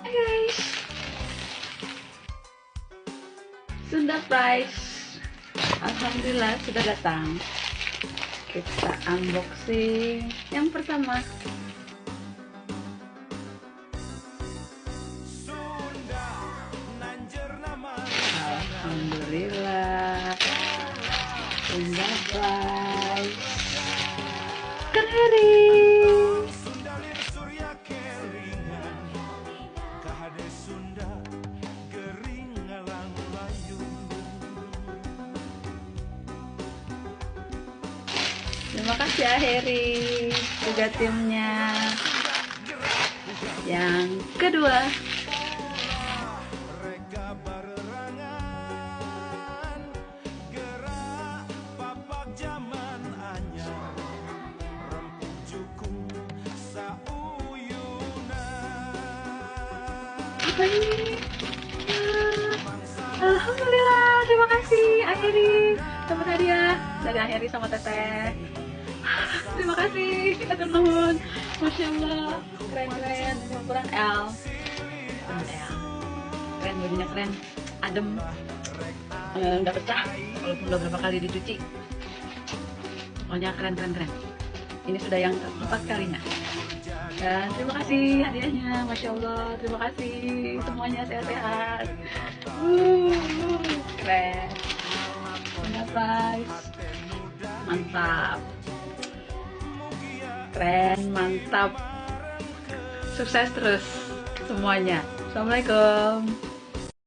Hai guys, Sunda Price alhamdulillah sudah datang. Kita unboxing yang pertama. Alhamdulillah Sunda Price kering. Terima kasih ya Heri, juga timnya. Yang kedua, apa ini? Alhamdulillah, terima kasih Heri, dapat hadiah dari Heri sama Teteh. Terima kasih, kita nuhun. Masya Allah, keren-keren. Ukuran L. Keren, bajunya keren, adem, nggak pecah walaupun udah berapa kali dicuci. Pokoknya keren. Ini sudah yang keempat kalinya. Dan terima kasih hadiahnya, Masya Allah. Terima kasih semuanya, sehat-sehat. Keren. Price. Mantap. Keren, mantap. Sukses terus semuanya. Assalamualaikum.